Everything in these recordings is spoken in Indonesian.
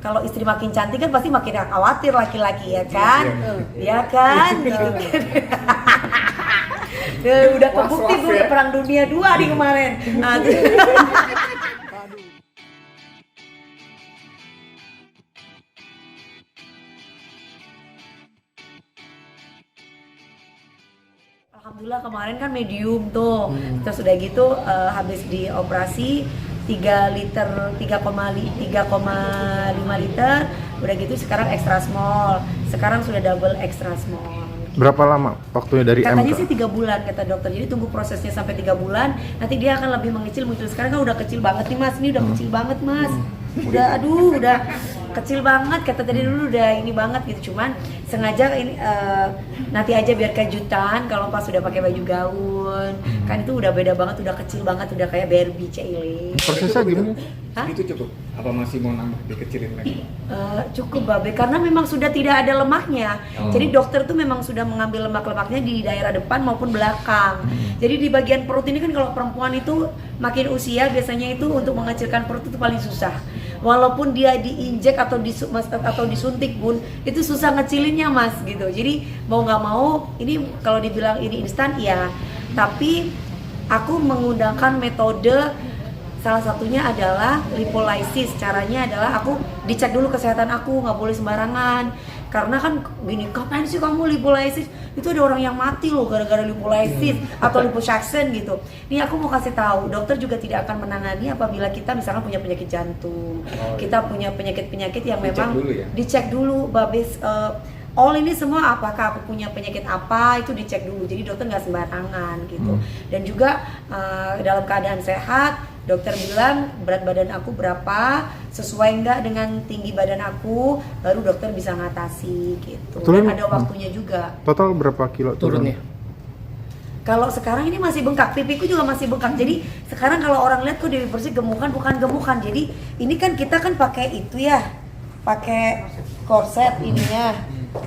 kalau istri makin cantik kan pasti makin khawatir laki-laki ya kan? Ya kan? Gitu kan. Udah kebukti gue udah perang dunia 2 nih kemarin. Alhamdulillah kemarin kan medium tuh. Terus udah gitu habis dioperasi 3 liter 3,5 liter. Udah gitu sekarang extra small. Sekarang sudah double extra small. Berapa lama waktunya dari Katanya MK? sih 3 bulan kata dokter. Jadi tunggu prosesnya sampai 3 bulan. Nanti dia akan lebih mengecil. Sekarang kan udah kecil banget nih Mas. Ini udah kecil banget Mas. Udah kecil banget. Kata tadi dulu udah ini banget gitu. Cuman sengaja ini nanti aja biar kejutan kalau pas sudah pakai baju gaun. Kan itu udah beda banget, udah kecil banget, udah kayak Barbie Cile. Prosesnya gimana? Itu cukup? Apa masih mau nambah dikecilin lagi? Cukup Babe, karena memang sudah tidak ada lemaknya. Jadi dokter tuh memang sudah mengambil lemak-lemaknya di daerah depan maupun belakang. Jadi di bagian perut ini kan kalau perempuan itu makin usia biasanya itu untuk mengecilkan perut itu paling susah. Walaupun dia diinjek atau disuntik pun itu susah ngecilinnya Mas gitu. Jadi mau nggak mau ini kalau dibilang ini instan ya, tapi aku menggunakan metode salah satunya adalah lipolysis. Caranya adalah aku dicek dulu kesehatan aku, nggak boleh sembarangan. Karena kan gini, kapan sih kamu lipolysis? Itu ada orang yang mati loh gara-gara lipolysis atau liposuction gitu. Nih aku mau kasih tahu, dokter juga tidak akan menangani apabila kita misalkan punya penyakit jantung. Kita punya penyakit-penyakit yang memang dicek dulu Babes. All ini semua apakah aku punya penyakit apa itu dicek dulu. Jadi dokter nggak sembarangan gitu. Dan juga dalam keadaan sehat, dokter bilang berat badan aku berapa, sesuai nggak dengan tinggi badan aku, baru dokter bisa ngatasi gitu. Dan ada waktunya juga. Total berapa kilo turunnya? Kalau sekarang ini masih bengkak, pipiku juga masih bengkak. Jadi sekarang kalau orang lihat kok Dewi Persik gemukan, bukan gemukan. Jadi ini kan kita kan pakai itu ya, pakai korset ininya.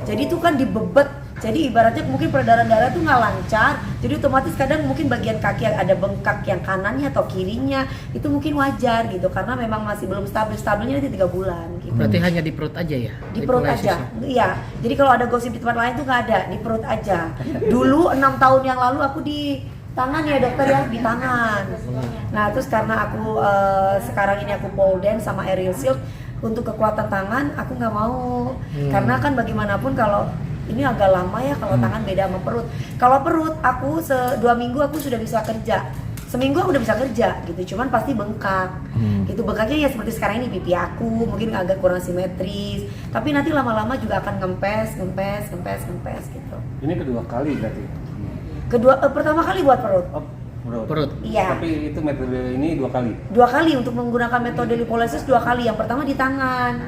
Jadi itu kan dibebet. Jadi ibaratnya mungkin peredaran darah tuh nggak lancar. Jadi otomatis kadang mungkin bagian kaki yang ada bengkak yang kanannya atau kirinya itu mungkin wajar gitu karena memang masih belum stabilnya nanti 3 bulan. Gitu. Berarti hanya di perut aja ya? Di perut aja, iya. Jadi kalau ada gosip di tempat lain tuh nggak ada, di perut aja. Dulu 6 tahun yang lalu aku di tangan ya dokter ya, di tangan. Nah terus karena aku sekarang ini aku pole dance sama aerial silk untuk kekuatan tangan aku nggak mau karena kan bagaimanapun kalau ini agak lama ya kalau tangan beda sama perut. Kalau perut aku 2 minggu aku sudah bisa kerja. Seminggu aku udah bisa kerja gitu, cuman pasti bengkak. Gitu bengkaknya ya seperti sekarang ini pipi aku mungkin agak kurang simetris, tapi nanti lama-lama juga akan ngempes gitu. Ini kedua kali berarti? Pertama kali buat perut. Perut. Iya. Tapi itu metode ini 2 kali? 2 kali untuk menggunakan metode lipolysis 2 kali. Yang pertama di tangan,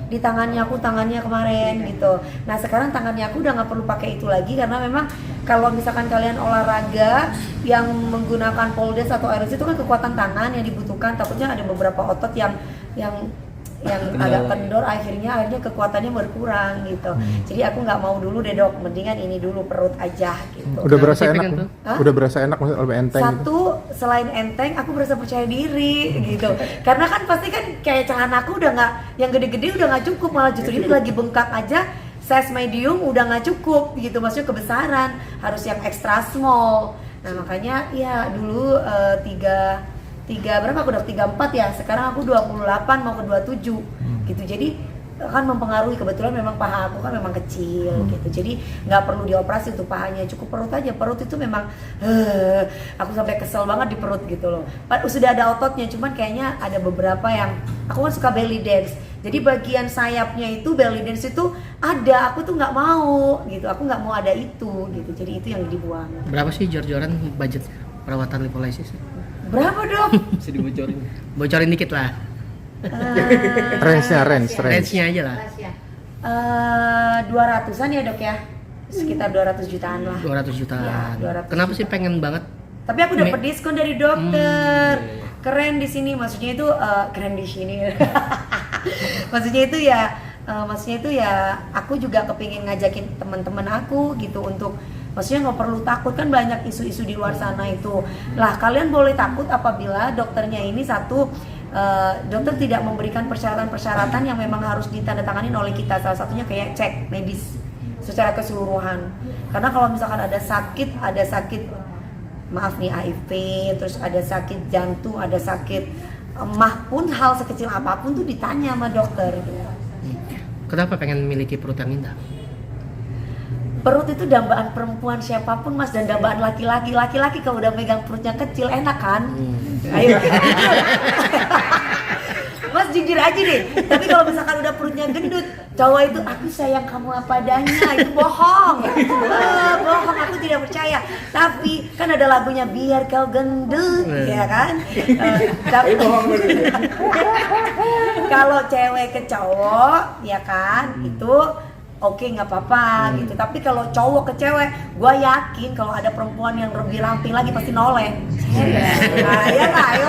di tangannya kemarin gitu. Nah sekarang tangannya aku udah nggak perlu pakai itu lagi karena memang kalau misalkan kalian olahraga yang menggunakan pole dance atau aerobics itu kan kekuatan tangan yang dibutuhkan. Takutnya ada beberapa otot yang agak kendor, akhirnya kekuatannya berkurang gitu. Jadi aku nggak mau dulu deh dok, mendingan ini dulu perut aja gitu. Udah berasa enak? Udah berasa enak maksudnya lebih enteng? Satu, gitu? Selain enteng, aku berasa percaya diri gitu. Karena kan pasti kan kayak celana aku udah nggak, yang gede-gede udah nggak cukup, malah justru ini lagi bengkak aja. Size medium udah nggak cukup gitu, maksudnya kebesaran, harus yang extra small. Nah makanya ya dulu 3 berapa aku udah 34 ya, sekarang aku 28 mau ke 27 gitu. Jadi kan mempengaruhi, kebetulan memang paha aku kan memang kecil gitu. Jadi nggak perlu dioperasi untuk pahanya, cukup perut aja. Perut itu memang aku sampai kesel banget di perut gitu loh. Sudah ada ototnya, cuman kayaknya ada beberapa yang aku kan suka belly dance. Jadi bagian sayapnya itu belly dance itu ada, aku tuh nggak mau gitu. Aku nggak mau ada itu gitu. Jadi itu yang dibuang. Berapa sih jor-joran budget perawatan lipolysis? Berapa dok? Bisa dibocorin? Bocorin dikit lah. Range-nya aja lah. 200-an ya dok ya, sekitar 200 jutaan lah. 200 jutaan. Ya, 200 Kenapa jutaan. sih pengen banget? Tapi aku dapat diskon dari dokter. Keren di sini, maksudnya itu keren di sini. Maksudnya itu ya aku juga kepingin ngajakin teman-teman aku gitu untuk maksudnya nggak perlu takut, kan banyak isu-isu di luar sana itu. Lah kalian boleh takut apabila dokternya ini satu dokter tidak memberikan persyaratan-persyaratan yang memang harus ditandatangani oleh kita. Salah satunya kayak cek medis secara keseluruhan. Karena kalau misalkan ada sakit maaf nih HIV, terus ada sakit jantung, ada sakit emah pun, hal sekecil apapun tuh ditanya sama dokter. Kenapa pengen memiliki perut yang indah? Perut itu dambaan perempuan siapapun mas, dan dambaan laki-laki. Laki-laki kalau udah megang perutnya kecil enak kan? Ayo. Mas jujur aja deh, tapi kalau misalkan udah perutnya gendut, cowok itu aku sayang kamu apa adanya, itu bohong. Bohong, aku tidak percaya. Tapi kan ada lagunya biar kau gendut, ya kan? Tapi kalau cewek ke cowok, ya kan, itu oke, nggak apa-apa gitu. Tapi kalau cowok ke cewek, gue yakin kalau ada perempuan yang lebih ramping lagi pasti noleh. Nah, ya lah, ayo.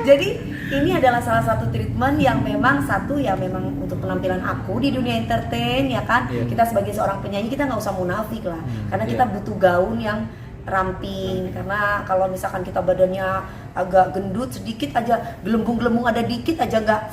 Jadi ini adalah salah satu treatment yang memang memang untuk penampilan aku di dunia entertain, ya kan. Kita sebagai seorang penyanyi kita nggak usah munafik lah, karena kita butuh gaun yang ramping. Karena kalau misalkan kita badannya agak gendut sedikit aja, gelembung-gelembung ada dikit aja,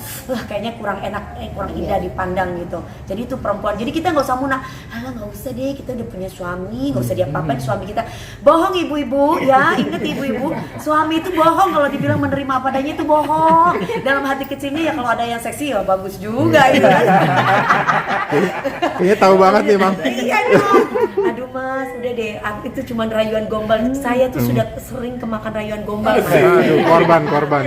kayaknya kurang enak, kurang indah dipandang gitu. Jadi itu perempuan, jadi kita nggak usah munafik, nggak usah deh, kita udah punya suami, nggak usah diapa-apain suami kita. Bohong ibu-ibu ya, inget ibu-ibu, suami itu bohong kalau dibilang menerima apa adanya, itu bohong. Dalam hati kecilnya ya kalau ada yang seksi ya bagus juga gitu kan. Kayaknya tahu banget nih Bang. Iya dong. Aduh mas, udah deh, itu cuma rayuan gombal. Saya tuh sudah sering kemakan rayuan gombal. Aduh, korban.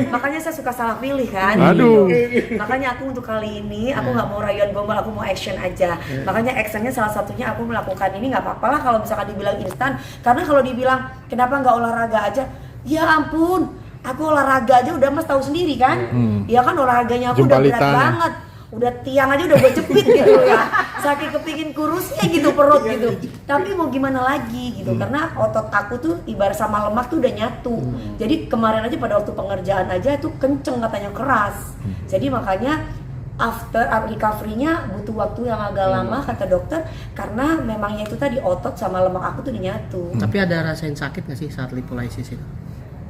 Makanya saya suka salah pilih kan. Aduh. Makanya aku untuk kali ini aku nggak mau rayuan gombal, aku mau action aja. Makanya actionnya salah satunya aku melakukan ini, nggak apa-apa lah kalau misalkan dibilang instan. Karena kalau dibilang kenapa nggak olahraga aja, ya ampun, aku olahraga aja udah mas tahu sendiri kan. Ya kan olahraganya aku udah berat banget. Udah tiang aja udah gue jepit gitu ya, saking kepingin kurusnya gitu perut gitu. Tapi mau gimana lagi gitu, karena otot aku tuh ibarat sama lemak tuh udah nyatu. Jadi kemarin aja pada waktu pengerjaan aja tuh kenceng katanya, keras. Jadi makanya after recovery-nya butuh waktu yang agak lama kata dokter, karena memangnya itu tadi otot sama lemak aku tuh udah nyatu. Tapi ada rasain sakit nggak sih saat lipolisis itu?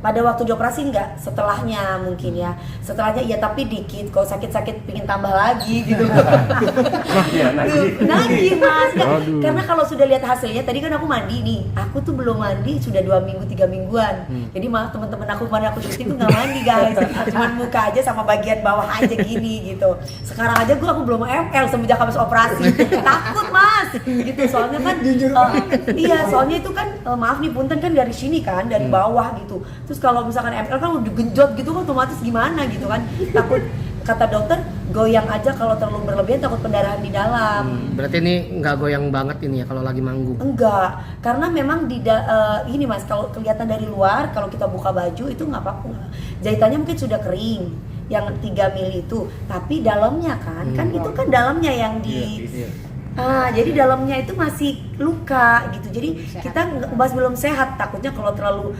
Pada waktu dioperasi enggak, setelahnya mungkin ya. Setelahnya iya, tapi dikit. Kalau sakit-sakit pingin tambah lagi gitu. Nagih mas. Karena kalau sudah lihat hasilnya, tadi kan aku mandi nih. Aku tuh belum mandi sudah 2 minggu 3 mingguan. Jadi malah teman-teman aku kemarin aku syuting tuh nggak mandi guys. Cuman muka aja sama bagian bawah aja gini gitu. Sekarang aja aku belum ML semenjak habis operasi. Takut mas. Gitu soalnya kan. Iya soalnya itu kan maaf nih punten kan dari sini kan, dari bawah gitu. Terus kalau misalkan ML kan udah genjot gitu kan otomatis gimana gitu kan. Takut, kata dokter goyang aja kalau terlalu berlebihan, takut pendarahan di dalam. Berarti ini nggak goyang banget ini ya kalau lagi manggung? Enggak, karena memang ini mas, kalau kelihatan dari luar kalau kita buka baju itu nggak apa-apa, jahitannya mungkin sudah kering yang 3 mili itu, tapi dalamnya kan itu kan dalamnya yang di jadi dalamnya itu masih luka gitu. Jadi kita masih belum sehat, takutnya kalau terlalu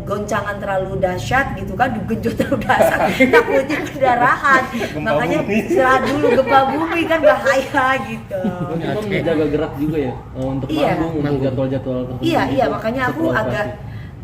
goncangan terlalu dahsyat gitu kan, digenjot terlalu dahsyat, takutnya pendarahan. Makanya istirahat dulu, gempa bumi kan bahaya gitu. Kita menjaga gerak juga ya untuk manggung, untuk jadwal-jadwal tertentu. Iya, makanya aku agak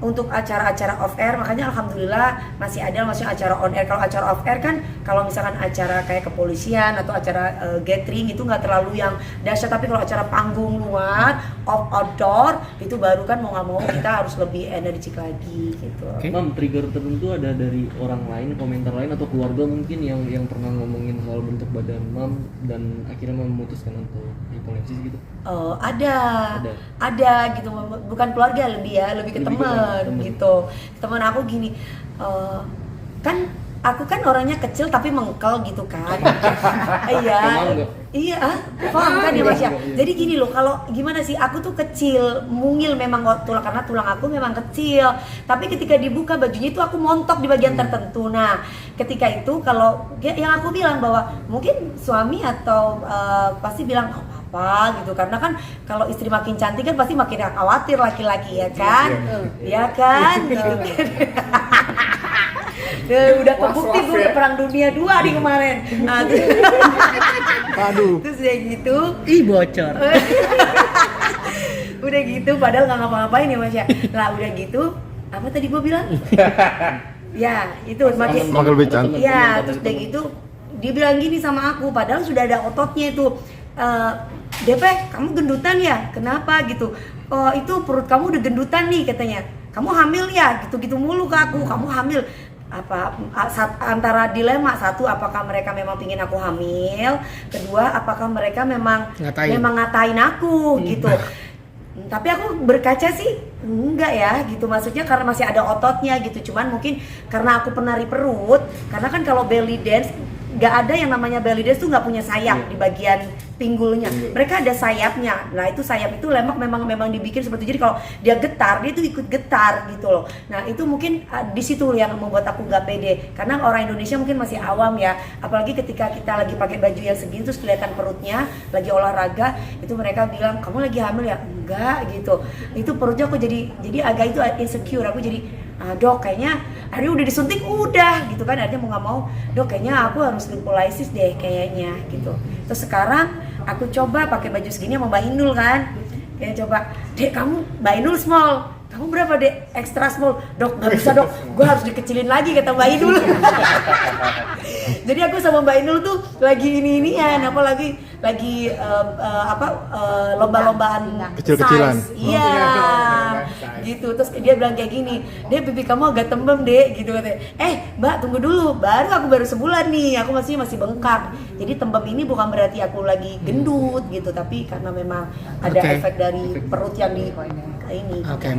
untuk acara-acara off air, makanya alhamdulillah masih ada, maksudnya acara on air. Kalau acara off air kan, kalau misalkan acara kayak kepolisian atau acara gathering itu nggak terlalu yang dahsyat, tapi kalau acara panggung luar, outdoor itu baru kan mau nggak mau kita harus lebih energik lagi gitu. Mam, trigger tertentu ada dari orang lain, komentar lain atau keluarga mungkin yang pernah ngomongin soal bentuk badan Mam dan akhirnya memutuskan untuk liposuction gitu? Ada gitu, bukan keluarga lebih ke teman gitu. Teman aku gini, kan aku kan orangnya kecil tapi mengkel gitu kan. Iya, paham kan ya mas ya. Jadi gini loh, kalau gimana sih, aku tuh kecil, mungil memang karena tulang aku memang kecil. Tapi ketika dibuka bajunya itu aku montok di bagian tertentu. Nah, ketika itu kalau yang aku bilang bahwa mungkin suami atau pasti bilang apa gitu, karena kan kalau istri makin cantik kan pasti makin khawatir laki-laki ya kan, ya kan gitu kan. Udah kebukti gue udah perang dunia 2 nih kemarin. Aduh. Terus udah gitu, Bocor. udah gitu padahal nggak ngapa-ngapain ya mas ya. Lah udah gitu, apa tadi gue bilang? Ya, itu makin Makin lebih cantik. Iya, terus udah gitu dia bilang gini sama aku, padahal sudah ada ototnya itu. DP, kamu gendutan ya? Kenapa gitu? Oh, itu perut kamu udah gendutan nih katanya. Kamu hamil ya? Gitu-gitu mulu ke aku. Kamu hamil. Antara dilema, satu, apakah mereka memang pingin aku hamil? Kedua, apakah mereka memang ngatain aku gitu. Tapi aku berkaca sih enggak ya gitu, maksudnya karena masih ada ototnya gitu. Cuman mungkin karena aku penari perut, karena kan kalau belly dance nggak ada yang namanya belly dance tuh nggak punya sayap di bagian pinggulnya. Mereka ada sayapnya. Nah itu sayap itu lemak memang dibikin seperti, jadi kalau dia getar dia tuh ikut getar gitu loh. Nah itu mungkin di situ yang membuat aku nggak pede, karena orang Indonesia mungkin masih awam ya, apalagi ketika kita lagi pakai baju yang segini terus kelihatan perutnya, lagi olahraga itu mereka bilang kamu lagi hamil ya? Enggak gitu. Itu perutnya aku jadi agak itu insecure. Aku jadi dok kayaknya hari udah disuntik udah gitu kan, artinya mau nggak mau dok kayaknya aku harus lipolisis deh kayaknya gitu. Terus sekarang aku coba pakai baju segini sama Mbak Inul kan, kayak coba dek kamu Mbak Inul small, kamu berapa dek extra small, dok nggak bisa dok, gue harus dikecilin lagi kata Mbak Inul. Jadi aku sama Mbak Inul tuh lagi ini-inian, apa lagi lomba-lombaan Kecil-kecilan. size. Iya, gitu. Terus dia bilang kayak gini, dek pipi kamu agak tembem dek, gitu katanya. Mbak tunggu dulu, aku baru sebulan nih, aku masih bengkak. Jadi tembem ini bukan berarti aku lagi gendut gitu, tapi karena memang ada efek dari perut yang di ini. Oke.